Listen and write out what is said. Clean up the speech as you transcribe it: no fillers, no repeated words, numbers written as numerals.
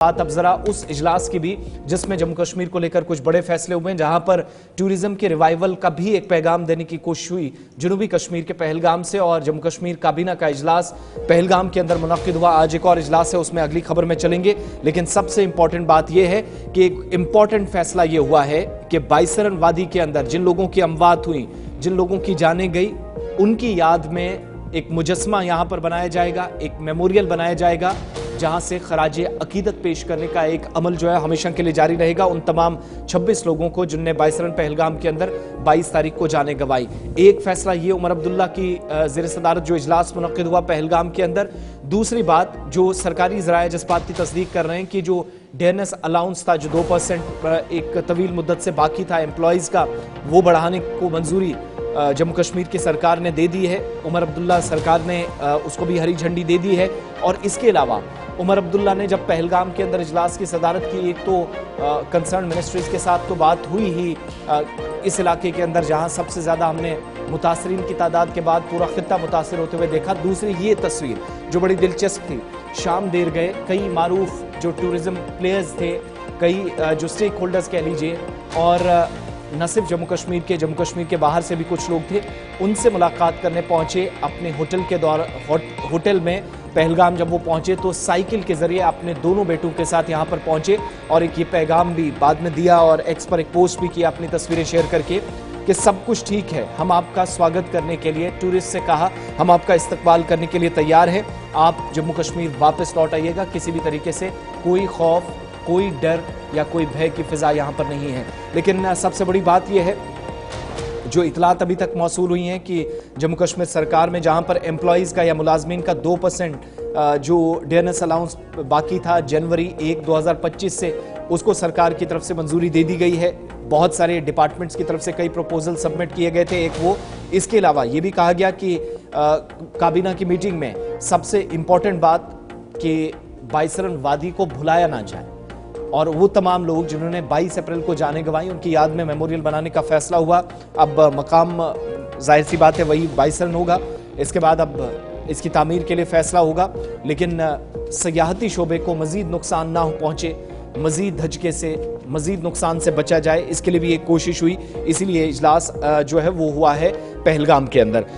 बात अब जरा उस इजलास की भी जिसमें जम्मू कश्मीर को लेकर कुछ बड़े फैसले हुए, जहां पर टूरिज्म के रिवाइवल का भी एक पैगाम देने की कोशिश हुई जनूबी कश्मीर के पहलगाम से। और जम्मू कश्मीर काबीना का इजलास पहलगाम के अंदर मुनक्किद हुआ। आज एक और इजलास है, उसमें अगली खबर में चलेंगे। लेकिन सबसे इंपॉर्टेंट बात यह है कि एक इंपॉर्टेंट फैसला यह हुआ है कि बाइसरन वादी के अंदर जिन लोगों की अमवात हुई, जिन लोगों की जानें गई, उनकी याद में एक मुजस्मा यहां पर बनाया जाएगा, एक मेमोरियल बनाया जाएगा, जहां से खराजे अकीदत पेश करने का एक अमल जो है हमेशा के लिए जारी रहेगा उन तमाम 26 लोगों को जिनने बाइसरन पहलगाम के अंदर 22 तारीख को जाने गंवाई। एक फैसला ये उमर अब्दुल्ला की ज़ेर सदारत जो इजलास मुनक्किद हुआ पहलगाम के अंदर। दूसरी बात जो सरकारी ज़राए जिस बात की तस्दीक कर रहे हैं कि जो DNS अलाउंस था, जो 2% एक तवील मुद्दत से बाकी था एम्प्लॉयज़ का, वो बढ़ाने को मंजूरी जम्मू कश्मीर की सरकार ने दे दी है। उमर अब्दुल्ला सरकार ने उसको भी हरी झंडी दे दी है। और इसके अलावा उमर अब्दुल्ला ने जब पहलगाम के अंदर इजलास की सदारत की, एक तो कंसर्न मिनिस्ट्रीज के साथ तो बात हुई ही, इस इलाके के अंदर जहां सबसे ज़्यादा हमने मुतासरीन की तादाद के बाद पूरा खित्ता मुतासर होते हुए देखा। दूसरी ये तस्वीर जो बड़ी दिलचस्प थी, शाम देर गए कई मारूफ जो टूरिज्म प्लेयर्स थे, कई जो स्टेक होल्डर्स कह लीजिए, और न सिर्फ जम्मू कश्मीर के बाहर से भी कुछ लोग थे, उनसे मुलाकात करने पहुंचे अपने होटल में। पहलगाम जब वो पहुंचे तो साइकिल के जरिए अपने दोनों बेटों के साथ यहां पर पहुंचे और एक ये पैगाम भी बाद में दिया और एक्स पर एक पोस्ट भी किया अपनी तस्वीरें शेयर करके कि सब कुछ ठीक है, हम आपका स्वागत करने के लिए, टूरिस्ट से कहा हम आपका इस्तकबाल करने के लिए तैयार हैं, आप जम्मू कश्मीर वापस लौट आइएगा, किसी भी तरीके से कोई खौफ, कोई डर या कोई भय की फिजा यहां पर नहीं है। लेकिन सबसे बड़ी बात यह है जो इतलात अभी तक मौसूल हुई हैं कि जम्मू कश्मीर सरकार में जहां पर एम्प्लॉयज़ का या मुलाजमीन का 2% जो DNS अलाउंस बाकी था जनवरी 1, 2025 से, उसको सरकार की तरफ से मंजूरी दे दी गई है। बहुत सारे डिपार्टमेंट्स की तरफ से कई प्रपोजल सबमिट किए गए थे, एक वो। इसके अलावा ये भी कहा गया कि काबीना की मीटिंग में सबसे इंपॉर्टेंट बात कि बाइसरन वादी को भुलाया ना जाए और वो तमाम लोग जिन्होंने 22 अप्रैल को जाने गंवाई उनकी याद में मेमोरियल बनाने का फैसला हुआ। अब मकाम जाहिर सी बात है वही बाइसरन होगा, इसके बाद अब इसकी तामीर के लिए फैसला होगा। लेकिन सयाहती शोबे को मजीद नुकसान ना पहुंचे, मजीद धचके से, मजीद नुकसान से बचा जाए, इसके लिए भी एक कोशिश हुई। इसीलिए इजलास जो है वो हुआ है पहलगाम के अंदर।